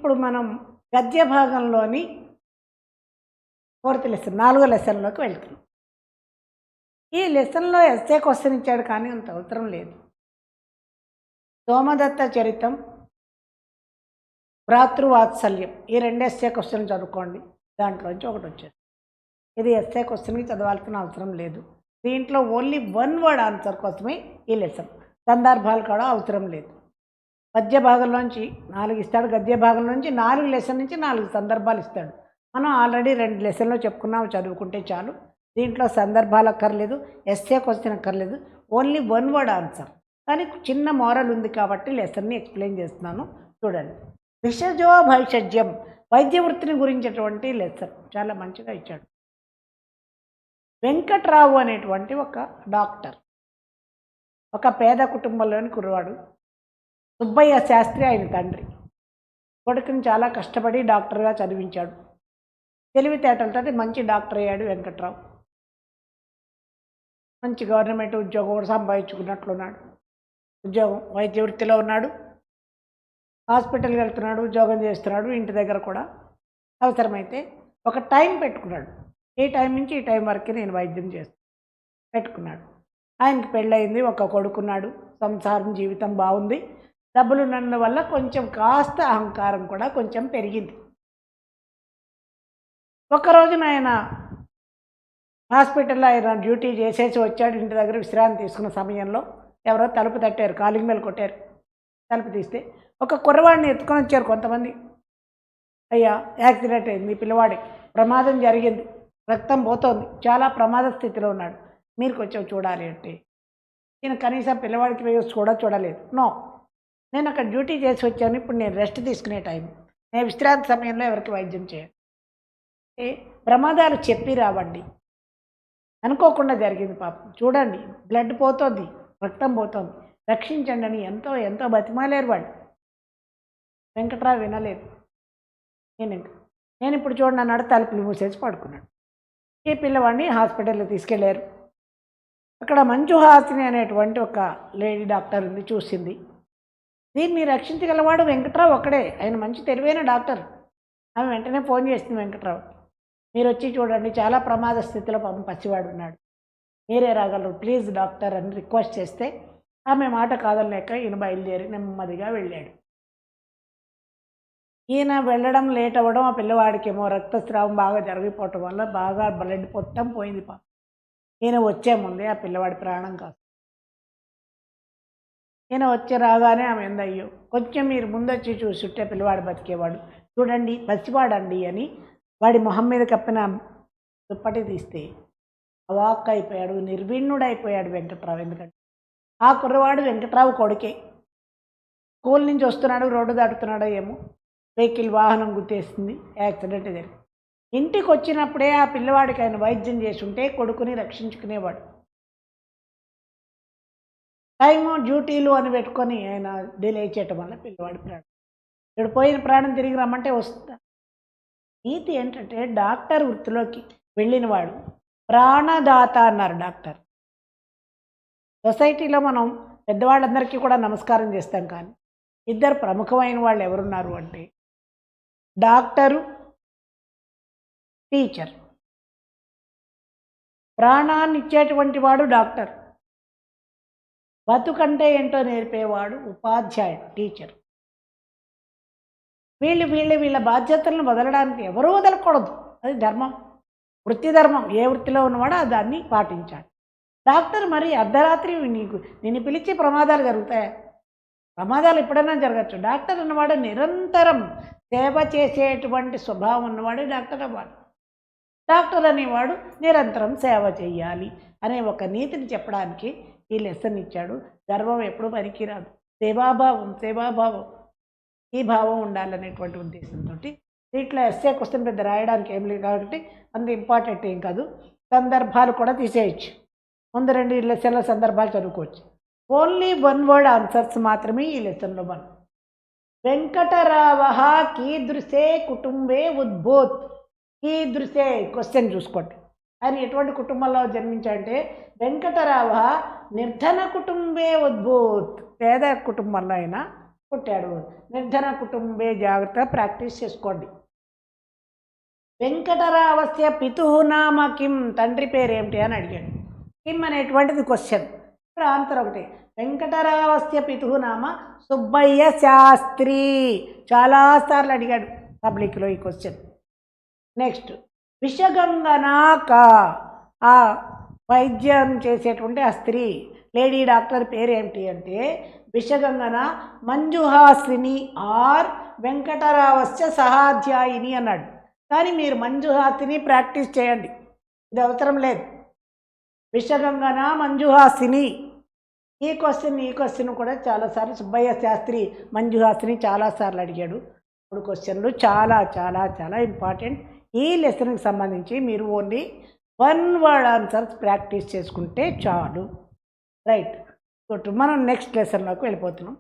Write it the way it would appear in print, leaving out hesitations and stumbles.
ఇప్పుడు మనం గద్య భాగంలోని ఫోర్త్ లెసన్ 4వ లెసన్లోకి వెళ్తున్నాం. ఈ లెసన్లో ఎస్సే క్వశ్చన్ ఇచ్చాడు, కానీ అంత అవసరం లేదు. సోమదత్త చరితం, భ్రాతృవాత్సల్యం, ఈ 2 ఎస్సే క్వశ్చన్ చదువుకోండి. దాంట్లోంచి ఒకటి వచ్చేది. ఇది ఎస్సే క్వశ్చన్కి చదవాల్సిన అవసరం లేదు. దీంట్లో ఓన్లీ 1 వర్డ్ ఆన్సర్ కోసమే ఈ లెసన్. సందర్భాలు కూడా అవసరం లేదు. పద్య భాగంలోంచి 4 ఇస్తాడు, గద్య భాగంలోంచి 4 లెసన్ నుంచి 4 సందర్భాలు ఇస్తాడు. మనం ఆల్రెడీ 2 లెసన్లో చెప్పుకున్నాం, చదువుకుంటే చాలు. దీంట్లో సందర్భాలు అక్కర్లేదు, ఎస్సే క్వశ్చన్ అక్కర్లేదు, ఓన్లీ 1 వర్డ్ ఆన్సర్. కానీ చిన్న మోరల్ ఉంది కాబట్టి లెసన్ని ఎక్స్ప్లెయిన్ చేస్తున్నాను, చూడండి. విషజో భైషజ్యం, వైద్య వృత్తిని గురించినటువంటి లెసన్ చాలా మంచిగా ఇచ్చాడు. వెంకట్రావు అనేటువంటి ఒక డాక్టర్, ఒక పేద కుటుంబంలోని కుర్రవాడు. సుబ్బయ్య శాస్త్రి ఆయన తండ్రి. కొడుకుని చాలా కష్టపడి డాక్టర్గా చదివించాడు. తెలివితేటలతో మంచి డాక్టర్ అయ్యాడు వెంకట్రావు. మంచి గవర్నమెంట్ ఉద్యోగం కూడా సంపాదించుకున్నట్లున్నాడు. ఉద్యోగం వైద్య వృత్తిలో ఉన్నాడు, హాస్పిటల్కి వెళ్తున్నాడు, ఉద్యోగం చేస్తున్నాడు. ఇంటి దగ్గర కూడా అవసరమైతే ఒక టైం పెట్టుకున్నాడు. ఈ టైం నుంచి ఈ టైం వరకు నేను వైద్యం చేస్తాను పెట్టుకున్నాడు. ఆయనకి పెళ్ళయింది, ఒక కొడుకున్నాడు, సంసారం జీవితం బాగుంది. డబ్బులు ఉన్నందువల్ల కొంచెం కాస్త అహంకారం కూడా కొంచెం పెరిగింది. ఒకరోజున ఆయన హాస్పిటల్లో ఆయన డ్యూటీ చేసేసి వచ్చాడు. ఇంటి దగ్గర విశ్రాంతి తీసుకున్న సమయంలో ఎవరో తలుపు తట్టారు, కాలింగ్ బెల్ కొట్టారు. తలుపు తీస్తే ఒక కుర్రవాడిని ఎత్తుకొని వచ్చారు కొంతమంది. అయ్యా, యాక్సిడెంట్ అయింది, పిల్లవాడికి ప్రమాదం జరిగింది, రక్తం పోతోంది, చాలా ప్రమాద స్థితిలో ఉన్నాడు, మీరు కొంచెం చూడాలి అంటే నేను కనీసం పిల్లవాడికి కూడా చూడలేదు. నో, నేను అక్కడ డ్యూటీ చేసి వచ్చాను, ఇప్పుడు నేను రెస్ట్ తీసుకునే టైం, నేను విశ్రాంతి సమయంలో ఎవరికి వైద్యం చేయాలి. ప్రమాదాలు చెప్పి రావండి, అనుకోకుండా జరిగింది పాపం, చూడండి బ్లడ్ పోతుంది, రక్తం పోతుంది, రక్షించండి అని ఎంతో ఎంతో బతిమాలేరు వాళ్ళు. వెంకట్రావు వినలేదు. నేను ఇప్పుడు చూడండి అన్నాడు, తలుపులు మూసేసి పడుకున్నాడు. ఈ పిల్లవాడిని హాస్పిటల్కి తీసుకెళ్లారు. అక్కడ మంజుహాసిని అనేటువంటి ఒక లేడీ డాక్టర్ ఉంది, చూసింది. దీన్ని రక్షించగలవాడు వెంకట్రావు ఒక్కడే, ఆయన మంచి తెలివైన డాక్టర్. ఆమె వెంటనే ఫోన్ చేసింది వెంకట్రావు, మీరు వచ్చి చూడండి, చాలా ప్రమాద స్థితిలో పాపం పసివాడు ఉన్నాడు, మీరే రాగలరు ప్లీజ్ డాక్టర్ అని రిక్వెస్ట్ చేస్తే ఆమె మాట కాదలేక ఈయన బయలుదేరి నెమ్మదిగా వెళ్ళాడు. ఈయన వెళ్ళడం లేట్ అవ్వడం, ఆ పిల్లవాడికి ఏమో రక్తస్రావం బాగా జరిగిపోవటం వల్ల బాగా బ్లడ్ మొత్తం పోయింది పాపం. ఈయన వచ్చే ముందే ఆ పిల్లవాడి ప్రాణం కాదు. ఈయన వచ్చి రాగానే ఆమె ఎందయ్యో, కొంచెం మీరు ముందొచ్చి చూసుంటే పిల్లవాడు బతికేవాడు, చూడండి పసివాడండి అని వాడి మొహం మీద కప్పిన దుప్పటి తీస్తే అవాక్ అయిపోయాడు, నిర్విణ్ణుడైపోయాడు వెంకట్రావు. ఎందుకంటే ఆ కుర్రవాడు వెంకట్రావు కొడుకే. స్కూల్ నుంచి వస్తున్నాడు, రోడ్డు దాటుతున్నాడో ఏమో, వెహికల్ వాహనం గుర్తేసింది, యాక్సిడెంట్ జరిగింది. ఇంటికి వచ్చినప్పుడే ఆ పిల్లవాడికి ఆయన వైద్యం చేసి ఉంటే కొడుకుని రక్షించుకునేవాడు. టైము డ్యూటీలు అని పెట్టుకొని ఆయన డిలే చేయటం వల్ల పిల్లవాడి ప్రాణం, ఇక్కడ పోయిన ప్రాణం తిరిగి రమ్మంటే వస్తుందా? నీతి ఏంటంటే డాక్టర్ వృత్తిలోకి వెళ్ళినవాడు ప్రాణదాత అన్నారు డాక్టర్. సొసైటీలో మనం పెద్దవాళ్ళందరికీ కూడా నమస్కారం చేస్తాం, కానీ ఇద్దరు ప్రముఖమైన వాళ్ళు ఎవరున్నారు అంటే డాక్టరు, టీచర్. ప్రాణాన్ని ఇచ్చేటువంటి వాడు డాక్టర్, బతుకంటే ఏంటో నేర్పేవాడు ఉపాధ్యాయుడు, టీచర్. వీళ్ళ బాధ్యతలను వదలడానికి ఎవరూ వదలకూడదు, అది ధర్మం, వృత్తి ధర్మం. ఏ వృత్తిలో ఉన్నవాడో దాన్ని పాటించాలి. డాక్టర్ మరి అర్ధరాత్రి నిన్ను పిలిచి ప్రమాదాలు జరుగుతాయి, ప్రమాదాలు ఎప్పుడైనా జరగచ్చు. డాక్టర్ అన్నవాడు నిరంతరం సేవ చేసేటువంటి స్వభావం ఉన్నవాడు డాక్టర్ అవ్వాలి. డాక్టర్ అనేవాడు నిరంతరం సేవ చేయాలి అనే ఒక నీతిని చెప్పడానికి ఈ లెసన్ ఇచ్చాడు. గర్వం ఎప్పుడు పనికిరాదు, సేవాభావం ఈ భావం ఉండాలనేటువంటి ఉద్దేశంతో. దీంట్లో ఎస్సే క్వశ్చన్ పెద్ద రాయడానికి ఏం లేదు కాబట్టి అంత ఇంపార్టెంట్ ఏం కాదు. సందర్భాలు కూడా తీసేయచ్చు, ముందు 2 లెసన్ల సందర్భాలు చదువుకోవచ్చు. ఓన్లీ 1 వర్డ్ ఆన్సర్స్ మాత్రమే ఈ లెసన్లో మనం. వెంకటరావ కీదృశే కుటుంబే ఉద్భూత్. కీదృశే క్వశ్చన్ చూసుకోండి, ఆయన ఎటువంటి కుటుంబంలో జన్మించాడంటే వెంకటరావ నిర్ధన కుటుంబే ఉద్భూత్, పేద కుటుంబంలో అయినా పుట్టాడు. నిర్ధన కుటుంబే జాగ్రత్త ప్రాక్టీస్ చేసుకోండి. వెంకటరావస్య పితు నామ కిం, తండ్రి పేరేమిటి అని అడిగాడు. కిం అనేటువంటిది క్వశ్చన్. ఇప్పుడు ఆన్సర్ ఒకటి. వెంకటరావస్య పితు నామ సుబ్బయ్య శాస్త్రి. చాలాసార్లు అడిగాడు పబ్లిక్లో ఈ క్వశ్చన్. నెక్స్ట్, విషగంగనాక, ఆ వైద్యం చేసేటువంటి ఆ స్త్రీ లేడీ డాక్టర్ పేరేమిటి అంటే విషగంగన మంజుహాసిని ఆర్ వెంకటరావస్య సహాధ్యాయిని అన్నాడు. కానీ మీరు మంజుహాసిని ప్రాక్టీస్ చేయండి, ఇది అవసరం లేదు. విషగంగన మంజుహాసిని. ఈ క్వశ్చన్ కూడా చాలాసార్లు సుబ్బయ్య శాస్త్రి మంజుహాసిని చాలాసార్లు అడిగాడు. ఇప్పుడు క్వశ్చన్లు చాలా చాలా చాలా ఇంపార్టెంట్. ఈ లెసన్కి సంబంధించి మీరు ఓన్లీ 1 word ఆన్సర్స్ ప్రాక్టీస్ చేసుకుంటే చాలు. రైట్, మనం నెక్స్ట్ లెసన్లోకి వెళ్ళిపోతున్నాం.